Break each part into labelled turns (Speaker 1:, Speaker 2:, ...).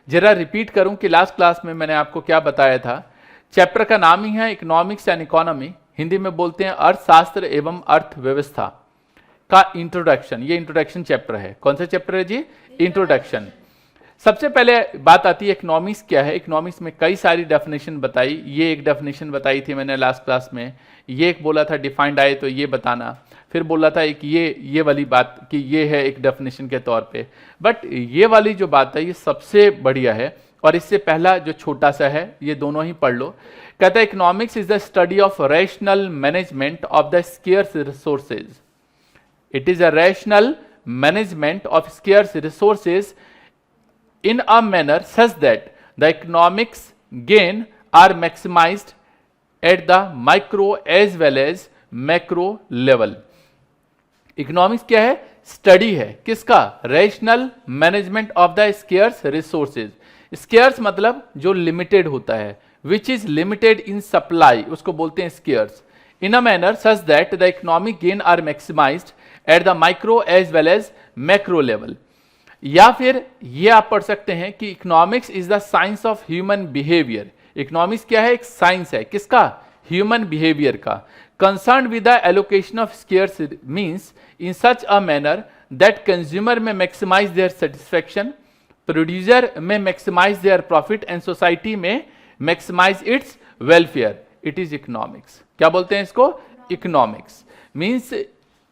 Speaker 1: जरा रिपीट करूं कि लास्ट क्लास में मैंने आपको क्या बताया था। चैप्टर का नाम ही है इकोनॉमिक्स एंड इकोनॉमी, हिंदी में बोलते हैं अर्थशास्त्र एवं अर्थव्यवस्था का इंट्रोडक्शन। ये इंट्रोडक्शन चैप्टर है। कौन सा चैप्टर है जी? इंट्रोडक्शन। सबसे पहले बात आती है इकोनॉमिक्स क्या है। इकोनॉमिक्स में कई सारी डेफिनेशन बताई। ये एक डेफिनेशन बताई थी मैंने लास्ट क्लास में। ये एक बोला था डिफाइंड आए तो ये बताना। फिर बोला था एक ये वाली बात कि ये है एक डेफिनेशन के तौर पे। बट ये वाली जो बात है ये सबसे बढ़िया है। और इससे पहला जो छोटा सा है ये दोनों ही पढ़ लो। कहता है economics is the study of rational management of the scarce resources. It is a rational management of scarce resources in a manner such that the economics gain are maximized at the micro as well as macro level. Economics क्या है? Study है किसका? Rational management of the scarce resources. Scarce मतलब जो limited होता है, which is limited in supply, उसको बोलते हैं scarce. In a manner such that the economic gain are maximised at the micro as well as macro level. या फिर ये आप पढ़ सकते हैं कि economics is the science of human behaviour. Economics क्या है? एक साइंस है किसका? ह्यूमन बिहेवियर का। Concern with the allocation of scarce means in such a manner that consumer may maximise their satisfaction, producer may maximise their profit and society may maximise its welfare. It is economics. क्या बोलते हैं इसको? Economics means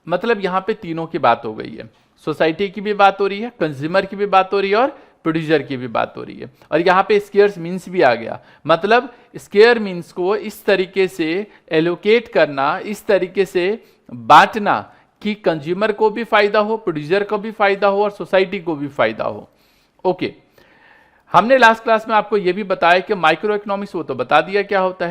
Speaker 1: मतलब यहां पे तीनों की बात हो गई है। सोसाइटी की भी बात हो रही है, कंज्यूमर की भी बात हो रही है और प्रोड्यूसर की भी बात हो रही है। और यहाँ पे स्केयर्स मीन्स भी आ गया। मतलब स्केयर मीन्स को इस तरीके से एलोकेट करना, इस तरीके से बांटना कि कंज्यूमर को भी फायदा हो, प्रोड्यूसर को भी फायदा हो और सोसाइटी को भी फायदा हो। ओके, हमने लास्ट क्लास में आपको यह भी बताया कि माइक्रो इकोनॉमिक्स, वो तो बता दिया क्या होता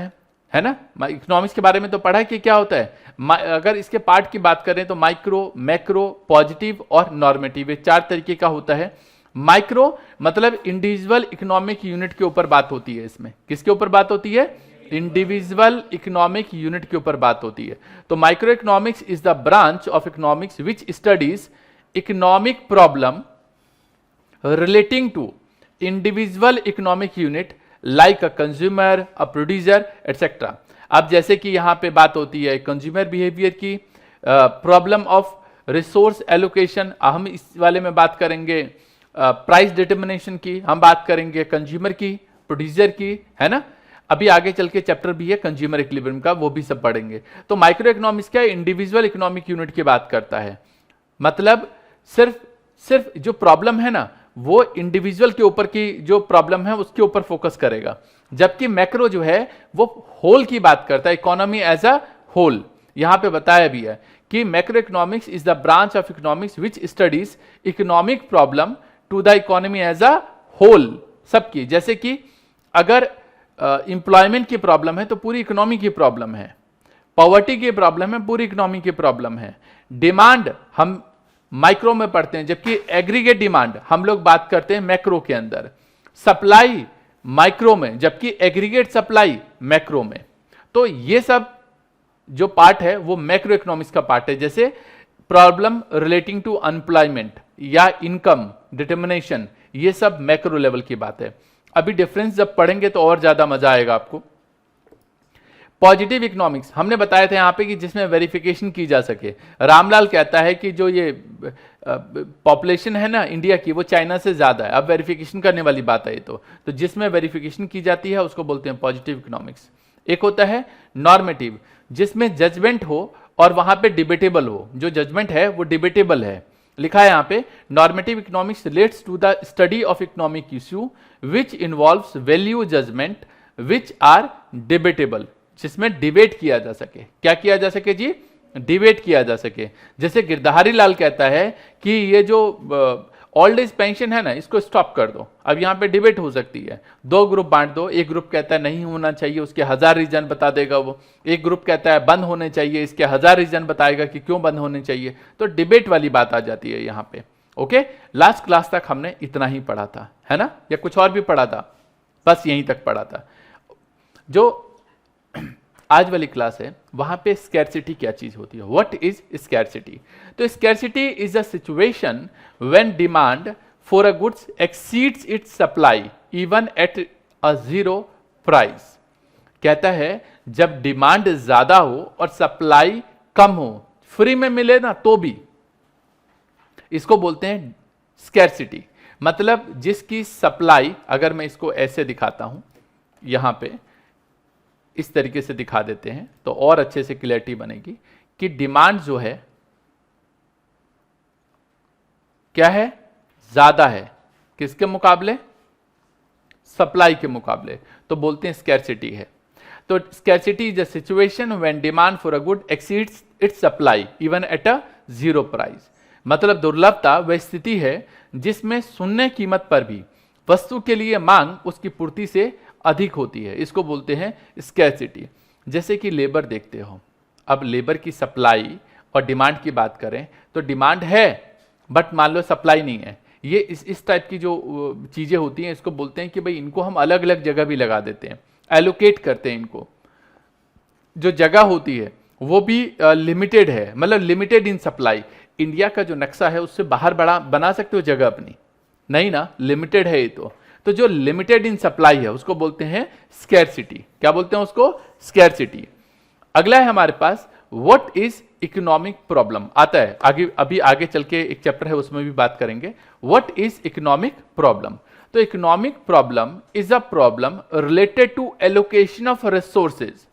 Speaker 1: है ना। इकोनॉमिक्स के बारे में तो पढ़ा कि क्या होता है। अगर इसके पार्ट की बात करें तो माइक्रो, मैक्रो, पॉजिटिव और नॉर्मेटिव, ये चार तरीके का होता है। माइक्रो मतलब इंडिविजुअल इकोनॉमिक यूनिट के ऊपर बात होती है। इसमें किसके ऊपर बात होती है? इंडिविजुअल इकोनॉमिक यूनिट के ऊपर बात होती है। तो micro economics is the branch of economics which studies economic problem relating to individual economic unit like a consumer, a producer etcetera. अब जैसे कि यहां पे बात होती है कंज्यूमर बिहेवियर की, प्रॉब्लम ऑफ रिसोर्स एलोकेशन, हम इस वाले में बात करेंगे प्राइस डिटर्मिनेशन की, हम बात करेंगे कंज्यूमर की, प्रोड्यूसर की, है ना। अभी आगे चल के चैप्टर भी है कंज्यूमर इक्विलिब्रियम का, वो भी सब पढ़ेंगे। तो माइक्रो इकोनॉमिक्स क्या है? इंडिविजुअल इकोनॉमिक यूनिट की बात करता है। मतलब सिर्फ जो प्रॉब्लम है ना वो इंडिविजुअल के ऊपर की जो प्रॉब्लम है उसके ऊपर फोकस करेगा, जबकि मैक्रो जो है वो होल की बात करता है, इकोनॉमी एज अ होल। यहां पे बताया भी है कि macro economics is the branch of economics which studies economic problem to the economy as a whole, सबकी। जैसे कि अगर एम्प्लॉयमेंट की प्रॉब्लम है तो पूरी इकोनॉमी की प्रॉब्लम है, पॉवर्टी की प्रॉब्लम है पूरी इकोनॉमी की प्रॉब्लम है, डिमांड हम माइक्रो में पढ़ते हैं जबकि एग्रीगेट डिमांड हम लोग बात करते हैं मैक्रो के अंदर, सप्लाई माइक्रो में जबकि एग्रीगेट सप्लाई मैक्रो में। तो ये सब जो पार्ट है वो मैक्रो इकोनॉमिक्स का पार्ट है। जैसे प्रॉब्लम रिलेटिंग टू अनएम्प्लॉयमेंट या इनकम डिटर्मिनेशन, ये सब मैक्रो लेवल की बात है। अभी डिफरेंस जब पढ़ेंगे तो और ज्यादा मजा आएगा आपको। पॉजिटिव इकोनॉमिक्स हमने बताया था यहां पे कि जिसमें वेरिफिकेशन की जा सके। रामलाल कहता है कि जो ये पॉपुलेशन है ना इंडिया की वो चाइना से ज्यादा है, अब वेरिफिकेशन करने वाली बात है। तो जिसमें वेरिफिकेशन की जाती है उसको बोलते हैं पॉजिटिव इकोनॉमिक्स। एक होता है नॉर्मेटिव, जिसमें जजमेंट हो और वहां पे डिबेटेबल हो। जो जजमेंट है वो डिबेटेबल है। लिखा है यहां पे normative economics relates to the study of economic issue which involves value judgement which are debatable, जिसमें डिबेट किया जा सके। क्या किया जा सके जी? डिबेट किया जा सके। जैसे गिरधारी लाल कहता है कि ये जो ओल्ड एज पेंशन है ना इसको स्टॉप कर दो। अब यहां पे डिबेट हो सकती है, दो ग्रुप बांट दो। एक ग्रुप कहता है नहीं होना चाहिए, उसके 1000 रीजन बता देगा वो। एक ग्रुप कहता है बंद होने चाहिए, इसके 1000 रीजन बताएगा कि क्यों बंद होने चाहिए। तो डिबेट वाली बात आ जाती है यहां पे। ओके, लास्ट क्लास तक हमने इतना ही पढ़ा था, है ना, या कुछ और भी पढ़ा था? बस यहीं तक पढ़ा था। जो आज वाली क्लास है वहां पे स्कैरसिटी क्या चीज होती है, व्हाट इज स्कैरसिटी। तो scarcity is a situation when demand for a goods exceeds its supply even at a zero price. कहता है जब डिमांड ज्यादा हो और सप्लाई कम हो, फ्री में मिले ना तो भी, इसको बोलते हैं स्कैरसिटी। मतलब जिसकी सप्लाई, अगर मैं इसको ऐसे दिखाता हूं, यहां पे इस तरीके से दिखा देते हैं तो और अच्छे से क्लैरिटी बनेगी कि डिमांड जो है क्या है, ज्यादा है किसके मुकाबले, सप्लाई के मुकाबले, तो बोलते हैं स्कैरसिटी है। तो scarcity is a situation when demand for a good exceeds its supply even at a zero price. मतलब दुर्लभता वह स्थिति है जिसमें शून्य कीमत पर भी वस्तु के लिए मांग उसकी पूर्ति से अधिक होती है, इसको बोलते हैं स्कैरसिटी। जैसे कि लेबर देखते हो, अब लेबर की सप्लाई और डिमांड की बात करें तो डिमांड है बट मान लो सप्लाई नहीं है। ये इस टाइप की जो चीजें होती हैं इसको बोलते हैं कि भाई इनको हम अलग अलग जगह भी लगा देते हैं, एलोकेट करते हैं इनको। जो जगह होती है वो भी लिमिटेड है, मतलब लिमिटेड इन सप्लाई। इंडिया का जो नक्शा है उससे बाहर बना सकते हो जगह अपनी, नहीं ना, लिमिटेड है ये तो जो लिमिटेड इन सप्लाई है उसको बोलते हैं स्कैरसिटी। क्या बोलते हैं उसको, स्कैरसिटी। अगला है हमारे पास व्हाट इज इकोनॉमिक प्रॉब्लम, आता है आगे, अभी आगे चल के एक चैप्टर है उसमें भी बात करेंगे। व्हाट इज इकोनॉमिक प्रॉब्लम, तो economic problem is a problem related to allocation of resources.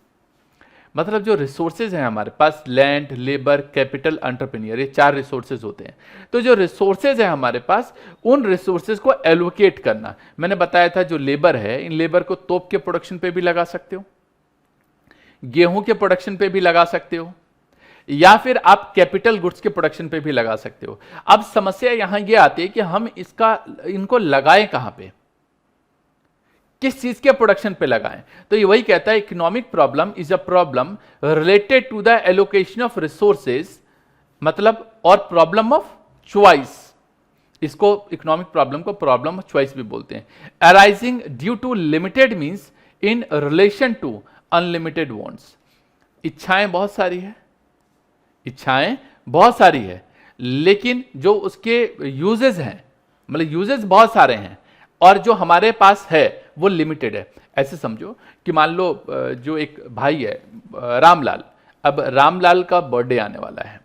Speaker 1: मतलब जो रिसोर्सेज हैं हमारे पास, लैंड, लेबर, कैपिटल, एंटरप्रेन्योर, ये 4 रिसोर्सेज होते हैं। तो जो रिसोर्सेज हैं हमारे पास, उन रिसोर्सेज को एलोकेट करना। मैंने बताया था जो लेबर है, इन लेबर को तोप के प्रोडक्शन पे भी लगा सकते हो, गेहूं के प्रोडक्शन पे भी लगा सकते हो, या फिर आप कैपिटल गुड्स के प्रोडक्शन पे भी लगा सकते हो। अब समस्या यहां ये आती है कि हम इनको लगाएं कहां पे, किस चीज के प्रोडक्शन पे लगाएं। तो ये वही कहता है economic problem is a problem related to the allocation of resources, मतलब और प्रॉब्लम ऑफ चॉइस। इसको इकोनॉमिक प्रॉब्लम को प्रॉब्लम ऑफ चॉइस भी बोलते हैं। Arising due to limited means in relation to unlimited wants. इच्छाएं बहुत सारी है, इच्छाएं बहुत सारी है, लेकिन जो उसके यूजेस हैं, मतलब यूजेस बहुत सारे हैं और जो हमारे पास है वो लिमिटेड है। ऐसे समझो कि मान लो जो एक भाई है रामलाल, अब रामलाल का बर्थडे आने वाला है।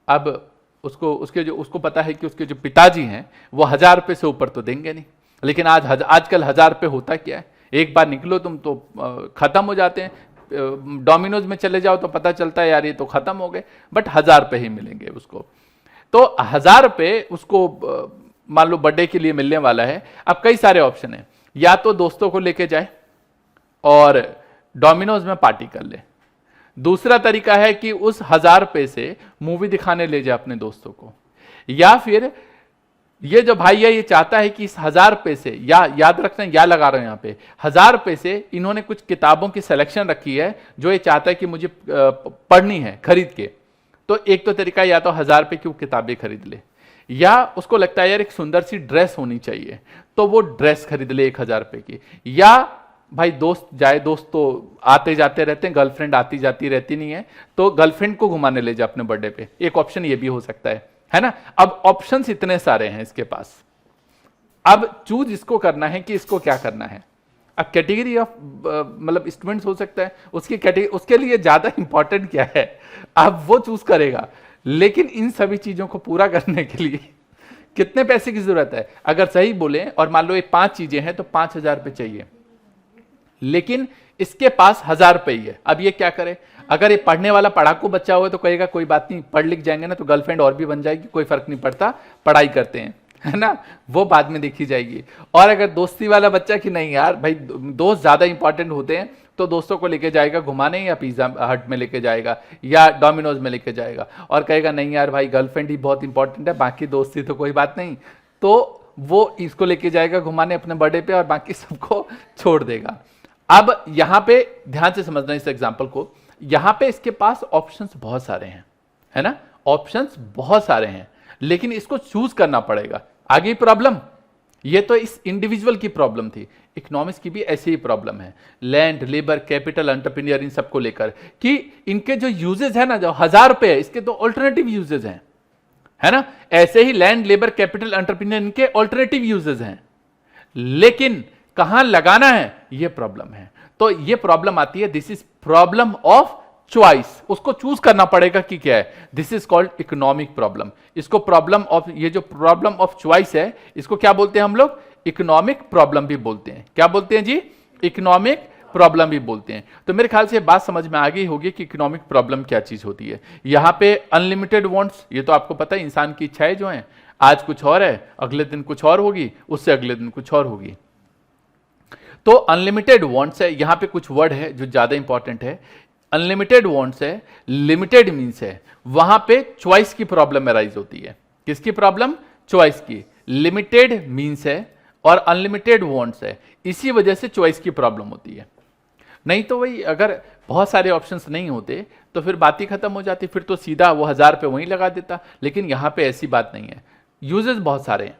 Speaker 1: अब उसको पता है कि उसके जो पिताजी हैं वो 1000 रुपये से ऊपर तो देंगे नहीं, लेकिन आजकल 1000 रुपये होता क्या है, एक बार निकलो तुम तो खत्म हो जाते हैं। डोमिनोज में चले जाओ तो पता चलता है यार ये तो खत्म हो गए, बट 1000 रुपये ही मिलेंगे उसको। तो 1000 रुपये उसको मान लो बर्थडे के लिए मिलने वाला है। अब कई सारे ऑप्शन हैं, या तो दोस्तों को लेके जाए और डोमिनोज में पार्टी कर ले, दूसरा तरीका है कि उस 1000 रुपये से मूवी दिखाने ले जाए अपने दोस्तों को, या फिर ये जो भाई है ये चाहता है कि इस 1000 रुपये से, या याद रखना या लगा रहे हैं यहां पे, 1000 रुपये से इन्होंने कुछ किताबों की सिलेक्शन रखी है जो ये चाहता है कि मुझे पढ़नी है खरीद के। तो एक तो तरीका या तो 1000 रुपये की वो किताबें खरीद ले, या उसको लगता है यार एक सुंदर सी ड्रेस होनी चाहिए तो वो ड्रेस खरीद ले 1000 रुपये की, या भाई दोस्त जाए, दोस्त तो आते जाते रहते हैं, गर्लफ्रेंड आती जाती रहती नहीं है तो गर्लफ्रेंड को घुमाने ले जाए अपने बर्थडे पे। एक ऑप्शन ये भी हो सकता है ना। अब ऑप्शंस इतने सारे हैं इसके पास, अब चूज इसको करना है कि इसको क्या करना है। अब कैटेगरी ऑफ मतलब स्टूडेंट्स हो सकता है, उसकी कैटेगरी, उसके लिए ज्यादा इंपॉर्टेंट क्या है अब वो चूज करेगा। लेकिन इन सभी चीजों को पूरा करने के लिए कितने पैसे की जरूरत है, अगर सही बोले और मान लो ये 5 चीजें हैं तो 5000 रुपये चाहिए, लेकिन इसके पास 1000 रुपये ही है। अब ये क्या करे, अगर ये पढ़ने वाला पढ़ाकू बच्चा हुआ तो कहेगा कोई बात नहीं, पढ़ लिख जाएंगे ना तो गर्लफ्रेंड और भी बन जाएगी, कोई फर्क नहीं पड़ता, पढ़ाई करते हैं, है ना, वो बाद में देखी जाएगी। और अगर दोस्ती वाला बच्चा कि नहीं यार भाई दोस्त ज्यादा इंपॉर्टेंट होते हैं तो दोस्तों को लेके जाएगा घुमाने, या पिज्जा हट में लेके जाएगा या डोमिनोज में लेके जाएगा, और कहेगा नहीं यार भाई गर्लफ्रेंड ही बहुत इंपॉर्टेंट है, बाकी दोस्ती तो कोई बात नहीं, तो वो इसको लेके जाएगा घुमाने अपने बर्थडे पे और बाकी सबको छोड़ देगा। अब यहां पे ध्यान से समझना इस एग्जांपल को, यहां पे इसके पास ऑप्शंस बहुत सारे हैं, है ना, ऑप्शंस बहुत सारे हैं, लेकिन इसको चूज करना पड़ेगा। आगे प्रॉब्लम, ये तो इस इंडिविजुअल की प्रॉब्लम थी, इकोनॉमिक्स की भी ऐसी ही प्रॉब्लम है, लैंड, लेबर, कैपिटल, एंटरप्रेन्योर, इन सबको लेकर कि इनके जो यूजेस है ना, जो 1000 रुपए है इसके तो ऑल्टरनेटिव यूजेस हैं, है ना। ऐसे ही लैंड, लेबर, कैपिटल, एंटरप्रेन्योर, इनके ऑल्टरनेटिव यूजेस हैं, लेकिन कहां लगाना है ये प्रॉब्लम है। तो ये प्रॉब्लम आती है, this is problem of choice, उसको चूज करना पड़ेगा कि क्या है। This is called economic problem. इसको प्रॉब्लम ऑफ, ये जो प्रॉब्लम ऑफ चॉइस है, इसको क्या बोलते हैं हम लोग, इकोनॉमिक प्रॉब्लम भी बोलते हैं। क्या बोलते हैं जी, इकोनॉमिक प्रॉब्लम भी बोलते हैं। तो मेरे ख्याल से बात समझ में आ गई होगी कि इकोनॉमिक प्रॉब्लम क्या चीज होती है। यहां पे अनलिमिटेड वांट्स, ये तो आपको पता है, इंसान की इच्छाएं जो हैं, आज कुछ और है, अगले दिन कुछ और होगी, उससे अगले दिन कुछ और होगी। तो अनलिमिटेड वांट्स है, यहां पे कुछ वर्ड है जो ज्यादा इंपॉर्टेंट है। अनलिमिटेड वांट्स है, लिमिटेड मीन्स है, वहां पे चॉइस की प्रॉब्लम अराइज होती है। किसकी प्रॉब्लम, चॉइस की। लिमिटेड मीन्स है और अनलिमिटेड वांट्स है, इसी वजह से चॉइस की प्रॉब्लम होती है। नहीं तो वही, अगर बहुत सारे ऑप्शंस नहीं होते तो फिर बात ही खत्म हो जाती, फिर तो सीधा वो 1000 पे वहीं लगा देता। लेकिन यहां पे ऐसी बात नहीं है, यूजेस बहुत सारे हैं।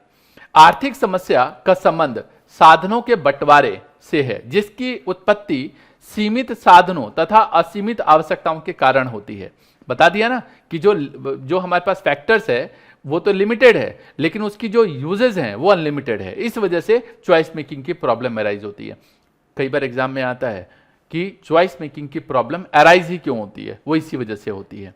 Speaker 1: आर्थिक समस्या का संबंध साधनों के बंटवारे से है, जिसकी उत्पत्ति सीमित साधनों तथा असीमित आवश्यकताओं के कारण होती है। बता दिया ना कि जो हमारे पास फैक्टर्स है वो तो लिमिटेड है, लेकिन उसकी जो यूजेस हैं वो अनलिमिटेड है। इस वजह से चॉइस मेकिंग की प्रॉब्लम अराइज होती है। कई बार एग्जाम में आता है कि चॉइस मेकिंग की प्रॉब्लम अराइज ही क्यों होती है, वो इसी वजह से होती है।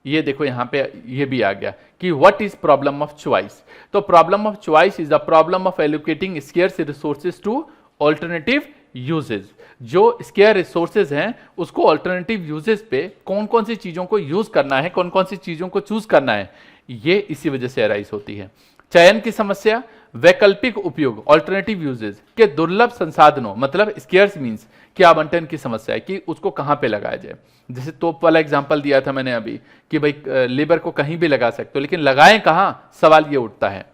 Speaker 1: ये देखो यहां पे ये भी आ गया कि what is problem of choice. तो problem of choice is the problem of allocating scarce resources to alternative uses. जो स्केयर रिसोर्सेज हैं उसको ऑल्टरनेटिव यूजेज पे कौन कौन सी चीजों को यूज करना है, कौन कौन सी चीजों को चूज करना है, ये इसी वजह से अराइज होती है। चयन की समस्या, वैकल्पिक उपयोग, ऑल्टरनेटिव यूजेज के दुर्लभ संसाधनों, मतलब स्केयर्स मींस कि आवंटन की समस्या है कि उसको कहां पे लगाया जाए। जैसे तोप वाला एग्जांपल दिया था मैंने अभी कि भाई लेबर को कहीं भी लगा सकते हो, लेकिन लगाएं कहां, सवाल ये उठता है।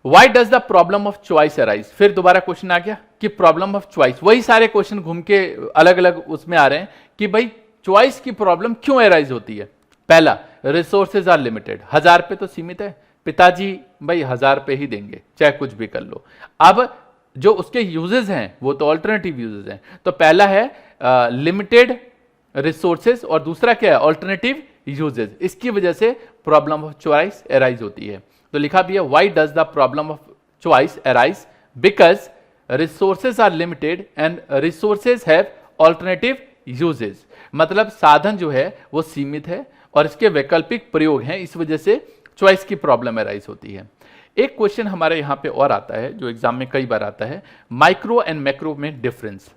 Speaker 1: Why does the problem of choice arise? फिर दोबारा क्वेश्चन आ गया कि प्रॉब्लम ऑफ चॉइस, वही सारे क्वेश्चन घूम के अलग अलग उसमें आ रहे हैं कि भाई चॉइस की प्रॉब्लम क्यों अराइज होती है। पहला, रिसोर्सेज आर लिमिटेड, 1000 पे तो सीमित है, पिताजी भाई 1000 पे ही देंगे चाहे कुछ भी कर लो। अब जो उसके यूजेस हैं वो तो ऑल्टरनेटिव यूजेस हैं। तो पहला है लिमिटेड रिसोर्सेज और दूसरा क्या है, ऑल्टरनेटिव यूजेस। इसकी वजह से प्रॉब्लम ऑफ चॉइस अराइज होती है। तो लिखा भी है, why does the problem of choice arise, because resources are limited and resources have alternative uses. मतलब साधन जो है वो सीमित है और इसके वैकल्पिक प्रयोग हैं, इस वजह से चॉइस की प्रॉब्लम अराइज होती है। एक क्वेश्चन हमारे यहां पे और आता है जो एग्जाम में कई बार आता है, माइक्रो एंड मैक्रो में डिफरेंस।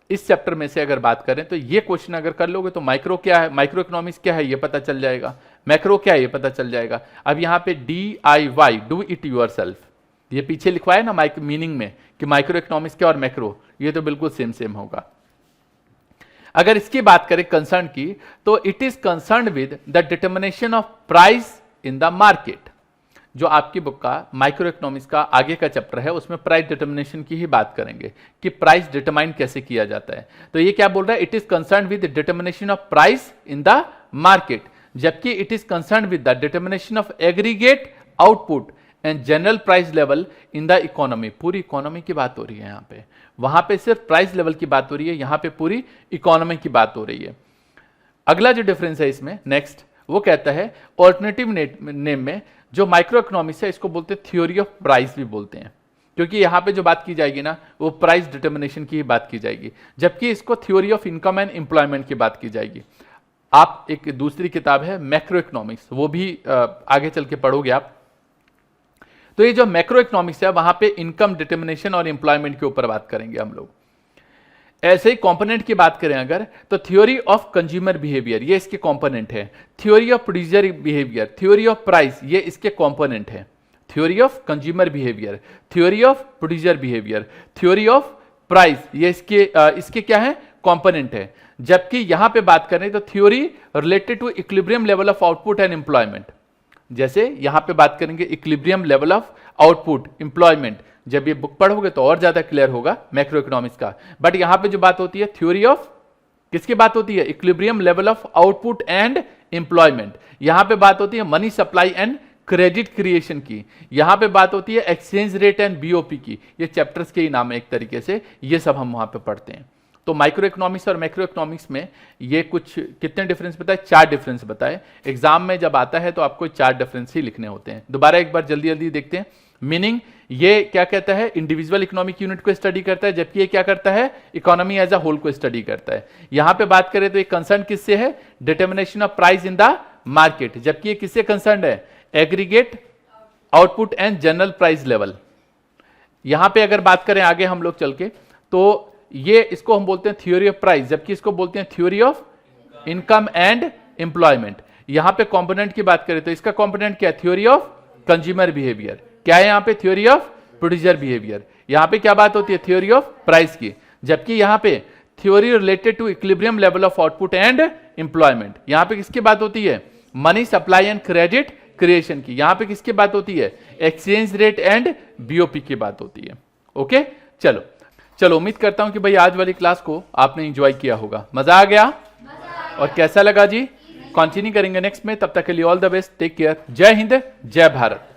Speaker 1: इस चैप्टर में से अगर बात करें तो ये क्वेश्चन अगर कर लोगे तो माइक्रो क्या है, माइक्रो इकोनॉमिक्स क्या है ये पता चल जाएगा, मैक्रो क्या है ये पता चल जाएगा। अब यहाँ पे DIY, डू इट योरसेल्फ, ये पीछे लिखवाया ना माइक्रो मीनिंग में कि माइक्रो इकोनॉमिक्स क्या और मैक्रो, ये तो बिल्कुल सेम सेम होगा। अगर इसकी बात करें कंसर्न की, तो it is concern with the determination of price in the market. जो आपकी बुक का माइक्रो इकोनॉमिक्स का आगे का चैप्टर है उसमें प्राइस डिटर्मिनेशन की ही बात करेंगे कि प्राइस डिटरमाइन कैसे किया जाता है। तो ये क्या बोल रहा है, it is concern with determination of price in the market, जबकि it is concern with the determination of aggregate output and general price level in the economy. पूरी इकोनॉमी की बात हो रही है यहाँ पे, वहां पे सिर्फ प्राइस लेवल की बात हो रही है, यहाँ पे पूरी इकोनॉमी की बात हो रही है। अगला जो डिफरेंस है इसमें नेक्स्ट, वो कहता है ऑल्टरनेटिव नेम में जो माइक्रो इकोनॉमिक्स है इसको बोलते हैं थ्योरी ऑफ प्राइस भी बोलते हैं, क्योंकि यहां पे जो बात की जाएगी ना वो प्राइस डिटर्मिनेशन की ही बात की जाएगी, जबकि इसको theory of income and employment की बात की जाएगी। आप एक दूसरी किताब है मैक्रो इकोनॉमिक्स, वो भी आगे चल के पढ़ोगे आप। तो ये जो मैक्रो इकोनॉमिक्स है वहां पे इनकम डिटर्मिनेशन और एम्प्लॉयमेंट के ऊपर बात करेंगे हम लोग। ऐसे ही कंपोनेंट की बात करें अगर, तो थ्योरी ऑफ कंज्यूमर बिहेवियर ये इसके कंपोनेंट है, theory of producer behaviour, theory of price ये इसके कंपोनेंट है, theory of consumer behaviour, theory of producer behaviour, theory of price ये इसके क्या है, कंपोनेंट है। जबकि यहां पे बात करें तो theory related to equilibrium level of output and employment, जैसे यहां पे बात करेंगे equilibrium level of output employment, जब ये बुक पढ़ोगे तो और ज्यादा क्लियर होगा मैक्रो इकोनॉमिक्स का। बट यहां पे जो बात होती है थ्योरी ऑफ किसकी बात होती है, equilibrium level of output and employment. यहां पे बात होती है money supply and credit creation की, यहां पे बात होती है एक्सचेंज रेट एंड BOP की। ये चैप्टर्स के ही नाम है एक तरीके से, ये सब हम वहां पे पढ़ते हैं। तो माइक्रो इकोनॉमिक्स और मैक्रो इकोनॉमिक्स में ये कुछ कितने डिफरेंस बताए, 4 डिफरेंस बताए। एग्जाम में जब आता है तो आपको 4 डिफरेंस ही लिखने होते हैं। दोबारा एक बार जल्दी जल्दी देखते हैं। मीनिंग ये क्या कहता है, इंडिविजुअल इकोनॉमिक यूनिट को स्टडी करता है, जबकि ये क्या करता है, इकोनॉमी एज अ होल को स्टडी करता है। यहां पे बात करें तो ये कंसर्न किससे है, determination of price in the market, जबकि ये किससे कंसर्न है, aggregate output and general price level. यहां पे अगर बात करें आगे हम लोग चल के, तो ये इसको हम बोलते हैं थ्योरी ऑफ प्राइस, जबकि इसको बोलते हैं theory of income and employment. यहां पे कंपोनेंट की बात करें तो इसका कंपोनेंट क्या है, थ्योरी ऑफ कंज्यूमर बिहेवियर। क्या है यहां पे, थ्योरी ऑफ प्रोड्यूसर बिहेवियर। यहां पे क्या बात होती है, थ्योरी ऑफ प्राइस की, जबकि यहां पे theory related to equilibrium level of output and employment. यहां पे किसकी बात होती है, money supply and credit creation की। यहां पे किसकी बात होती है, एक्सचेंज रेट एंड बीओपी की बात होती है। ओके, चलो उम्मीद करता हूं कि भाई आज वाली क्लास को आपने एंजॉय किया होगा, मजा आ गया और कैसा लगा जी। कंटिन्यू करेंगे नेक्स्ट में, तब तक के लिए all the best, take care, जय हिंद जय भारत।